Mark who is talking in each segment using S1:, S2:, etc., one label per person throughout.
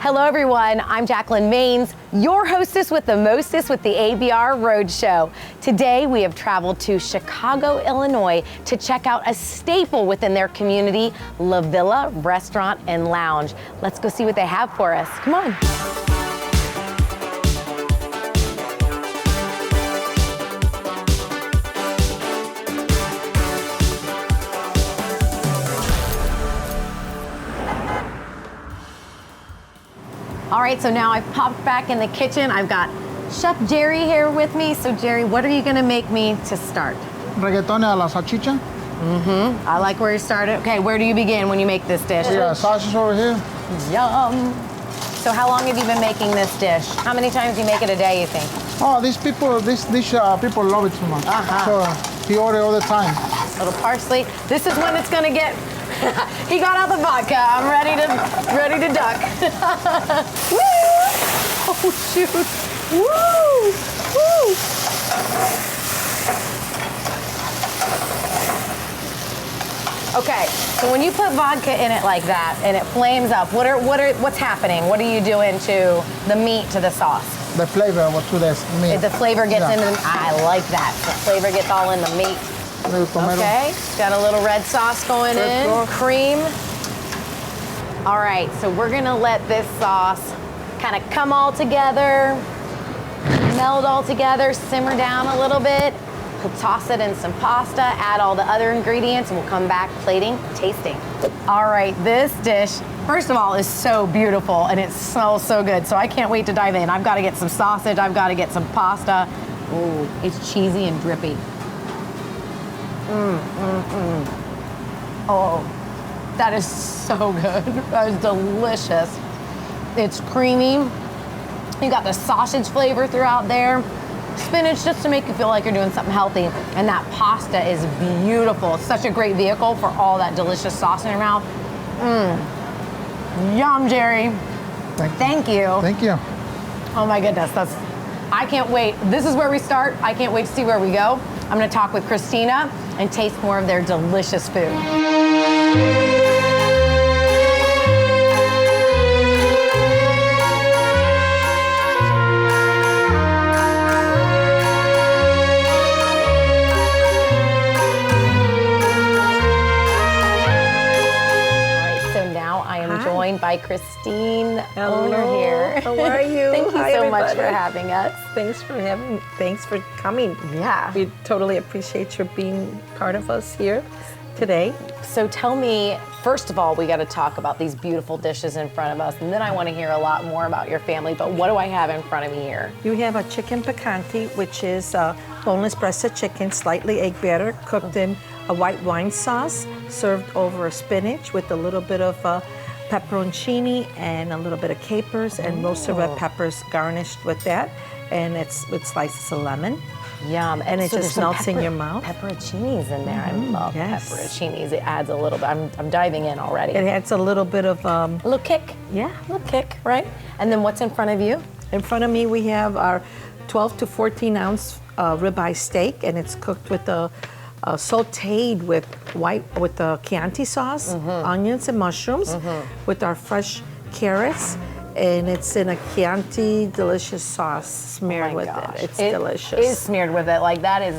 S1: Hello everyone, I'm Jacalyn Maines, your hostess with the mostest with the ABR Roadshow. Today we have traveled to Chicago, Illinois to check out a staple within their community, La Villa Restaurant and Lounge. Let's go see what they have for us. Come on. All right, so now I've popped back in the kitchen. I've got Chef Jerry here with me. So Jerry, what are you gonna make me to start?
S2: Rigatoni a la salsiccia.
S1: I like where you started. Okay, where do you begin when you make this dish?
S2: We got sausage over here.
S1: Yum. So how long have you been making this dish? How many times do you make it a day, you think?
S2: Oh, these people, this dish, people love it too much. So he order all the time.
S1: A little parsley. This is when it's gonna get. He got out the vodka. I'm ready to duck. Woo! Oh shoot! Woo! Woo! Okay, so when you put vodka in it like that and it flames up, what's happening? What are you doing to the meat, to the sauce?
S2: The flavor to the meat.
S1: The flavor gets into the. I like that. The flavor gets all in the meat. Okay, got a little red sauce going in, cream. All right, so we're gonna let this sauce kind of come all together, meld all together, simmer down a little bit. We'll toss it in some pasta, add all the other ingredients, and we'll come back plating, tasting. All right, this dish, first of all, is so beautiful and it smells so good. So I can't wait to dive in. I've got to get some sausage, I've got to get some pasta. Ooh, it's cheesy and drippy. Oh, that is so good. That is delicious. It's creamy. You got the sausage flavor throughout there. Spinach just to make you feel like you're doing something healthy. And that pasta is beautiful. It's such a great vehicle for all that delicious sauce in your mouth. Yum, Jerry. Thank you.
S2: Thank you.
S1: Oh my goodness, I can't wait. This is where we start. I can't wait to see where we go. I'm gonna talk with Christina and taste more of their delicious food. Joined by Christine, owner here.
S3: How are you?
S1: Thank you
S3: Hi,
S1: so
S3: everybody.
S1: much for having us.
S3: Thanks for coming.
S1: Yeah.
S3: We totally appreciate your being part of us here today.
S1: So tell me, first of all, we got to talk about these beautiful dishes in front of us, and then I want to hear a lot more about your family, but what do I have in front of me here?
S3: You have a chicken picante, which is boneless breasted chicken, slightly egg batter, cooked in a white wine sauce, served over spinach with a little bit of pepperoncini and a little bit of capers and roasted red peppers garnished with that, and it's with slices of lemon.
S1: Yum.
S3: And it just melts in your mouth.
S1: Pepperoncinis in there. I love pepperoncinis. It adds a little bit. I'm diving in already.
S3: It adds a little bit of
S1: a little kick.
S3: Yeah.
S1: A little kick, right? And then what's in front of you?
S3: In front of me we have our 12 to 14 ounce ribeye steak, and it's cooked with a sauteed with the Chianti sauce, onions and mushrooms, with our fresh carrots, and it's in a Chianti delicious sauce smeared with it. It's delicious.
S1: It is smeared with it. Like that is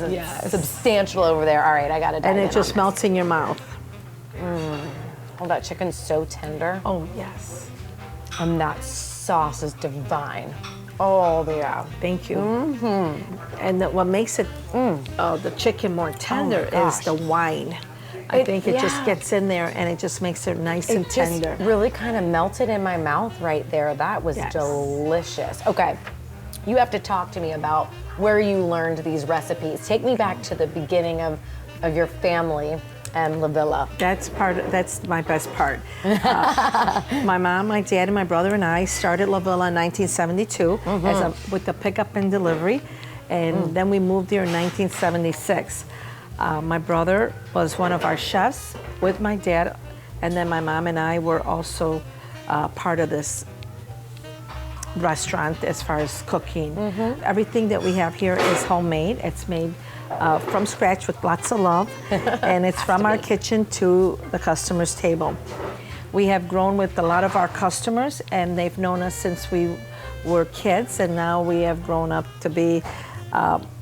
S1: substantial over there. All right, I got to dive in.
S3: And it just melts in your mouth.
S1: Oh, that chicken's so tender.
S3: Oh yes.
S1: And that sauce is divine. Oh yeah.
S3: Thank you. And what makes it the chicken more tender is the wine. I think it just gets in there and it just makes it nice and tender.
S1: Just really kind of melted in my mouth right there. That was delicious. Okay, you have to talk to me about where you learned these recipes. Take me back to the beginning of your family and La Villa.
S3: That's my best part. My mom, my dad, and my brother and I started La Villa in 1972 with the pickup and delivery, and then we moved here in 1976. My brother was one of our chefs with my dad, and then my mom and I were also part of this restaurant as far as cooking. Everything that we have here is homemade. It's made from scratch with lots of love, and it's from our kitchen to the customer's table. We have grown with a lot of our customers, and they've known us since we were kids, and now we have grown up to be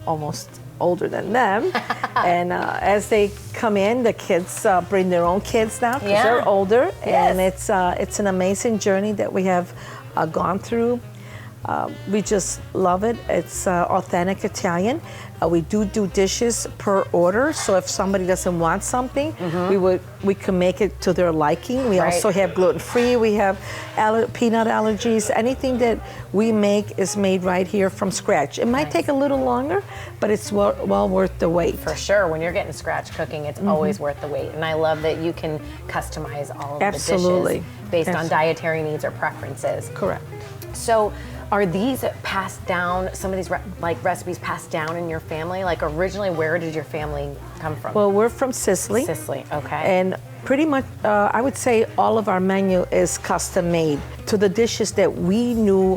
S3: almost older than them. And as they come in, the kids bring their own kids now because they're older.
S1: Yes.
S3: And it's an amazing journey that we have gone through. We just love it. It's authentic Italian. We do dishes per order, so if somebody doesn't want something, we can make it to their liking. We also have gluten-free. We have peanut allergies. Anything that we make is made right here from scratch. It might take a little longer, but it's well worth the wait.
S1: For sure. When you're getting scratch cooking, it's always worth the wait. And I love that you can customize all of the dishes based on dietary needs or preferences.
S3: Correct.
S1: So, are these passed down, some of these recipes passed down in your family? Like originally, where did your family come from?
S3: Well, we're from Sicily.
S1: Sicily, okay.
S3: And pretty much, I would say all of our menu is custom made to the dishes that we knew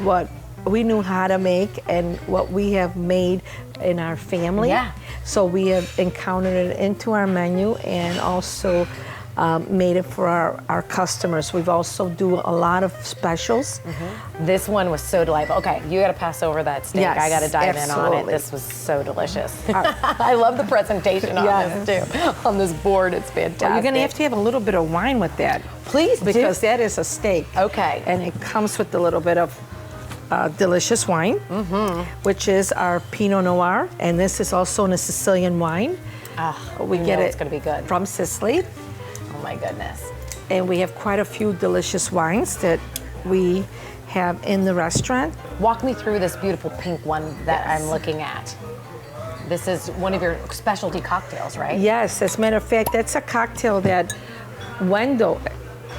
S3: how to make and what we have made in our family.
S1: Yeah.
S3: So we have encountered it into our menu and also made it for our customers. We've also do a lot of specials.
S1: This one was so delightful. Okay, you got to pass over that steak.
S3: Yes,
S1: I got to dive in on it.
S3: absolutely.
S1: This was so delicious. I love the presentation on this too. On this board, it's fantastic.
S3: Well, you're going to have a little bit of wine with that.
S1: Please do.
S3: Because that is a steak.
S1: Okay.
S3: And it comes with a little bit of delicious wine, which is our Pinot Noir. And this is also a Sicilian wine. We get it
S1: it's going to be good.
S3: from Sicily.
S1: Oh my goodness.
S3: And we have quite a few delicious wines that we have in the restaurant.
S1: Walk me through this beautiful pink one that I'm looking at. This is one of your specialty cocktails, right?
S3: Yes, as a matter of fact, that's a cocktail that Wendell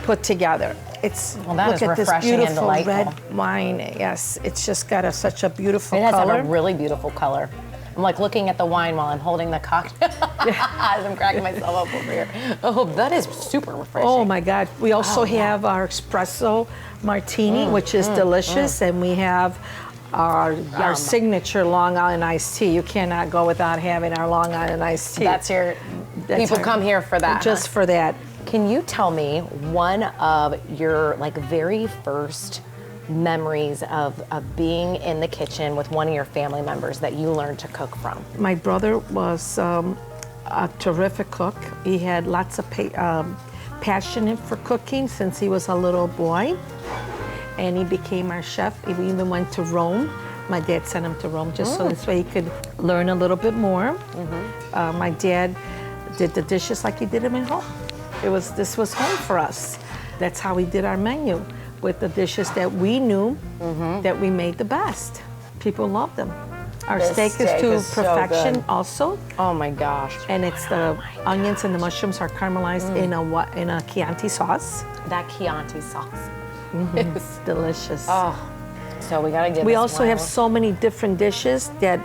S3: put together. It's
S1: that is
S3: look at this
S1: refreshing and
S3: beautiful
S1: delightful.
S3: red wine. Yes, it's just got such a beautiful
S1: It has
S3: color.
S1: a really beautiful color. I'm like looking at the wine while I'm holding the cocktail as I'm cracking myself up over here. Oh, that is super refreshing.
S3: Oh my God. We also have our espresso martini, which is delicious, and we have our signature Long Island iced tea. You cannot go without having our Long Island iced tea.
S1: People come here for that.
S3: Just for that.
S1: Can you tell me one of your very first memories of being in the kitchen with one of your family members that you learned to cook from?
S3: My brother was a terrific cook. He had lots of passion for cooking since he was a little boy, and he became our chef. He even went to Rome. My dad sent him to Rome just so this way he could learn a little bit more. My dad did the dishes like he did them at home. This was home for us. That's how we did our menu, with the dishes that we knew that we made the best. People love them. Our steak is to perfection also.
S1: Oh my gosh.
S3: And it's the onions and the mushrooms are caramelized in a Chianti sauce.
S1: That Chianti sauce
S3: It's delicious.
S1: Oh, so we gotta give
S3: We
S1: this
S3: also
S1: one
S3: have so many different dishes that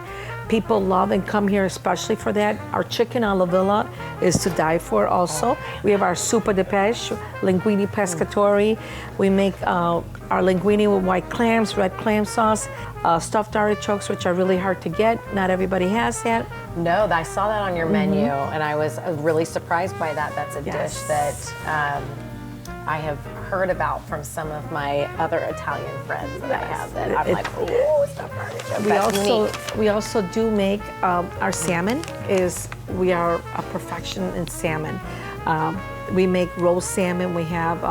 S3: people love and come here especially for that. Our chicken alla villa is to die for also. We have our soupa de pesce, linguine pescatori. We make our linguine with white clams, red clam sauce, stuffed artichokes, which are really hard to get. Not everybody has that.
S1: No, I saw that on your menu, and I was really surprised by that. That's a dish that I have heard about from some of my other Italian friends that I have. That I'm like, oh, stuffed artichoke.
S3: We also do make our salmon. We are a perfection in salmon. We make roast salmon. We have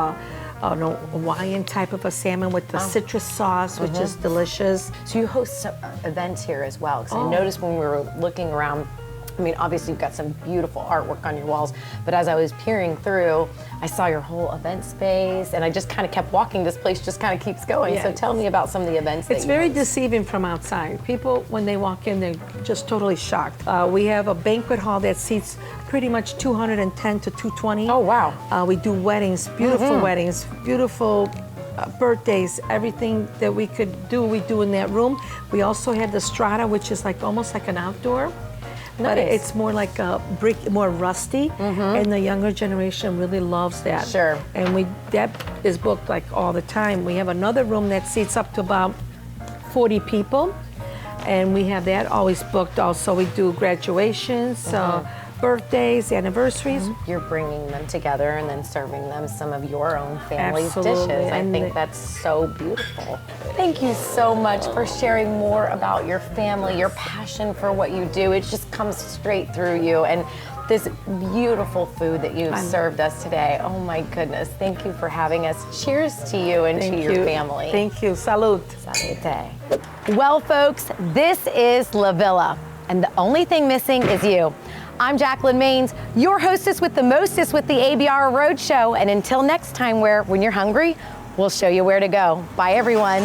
S3: an Hawaiian type of a salmon with the citrus sauce, which is delicious.
S1: So you host events here as well, because I noticed when we were looking around, I mean, obviously you've got some beautiful artwork on your walls, but as I was peering through, I saw your whole event space, and I just kind of kept walking. This place just kind of keeps going.
S3: Yes.
S1: So tell me about some of the events.
S3: It's very deceiving from outside. People, when they walk in, they're just totally shocked. We have a banquet hall that seats pretty much 210 to 220.
S1: Oh, wow.
S3: We do weddings, beautiful weddings, beautiful birthdays, everything that we could do, we do in that room. We also have the strata, which is almost like an outdoor.
S1: Nice.
S3: But it's more like a brick, more rusty, and the younger generation really loves that.
S1: Sure.
S3: And that is booked all the time. We have another room that seats up to about 40 people, and we have that always booked also. We do graduations, birthdays, anniversaries.
S1: You're bringing them together and then serving them some of your own family's
S3: Absolutely.
S1: dishes. I
S3: And
S1: think that's so beautiful. Thank you so much for sharing more about your family, your passion for what you do. It just comes straight through you. And this beautiful food that you've served us today. Oh my goodness. Thank you for having us. Cheers to you and to your family.
S3: Thank you. Salud.
S1: Salute. Well, folks, this is La Villa, and the only thing missing is you. I'm Jacalyn Maines, your hostess with the mostest with the ABR Roadshow. And until next time, when you're hungry, we'll show you where to go. Bye, everyone.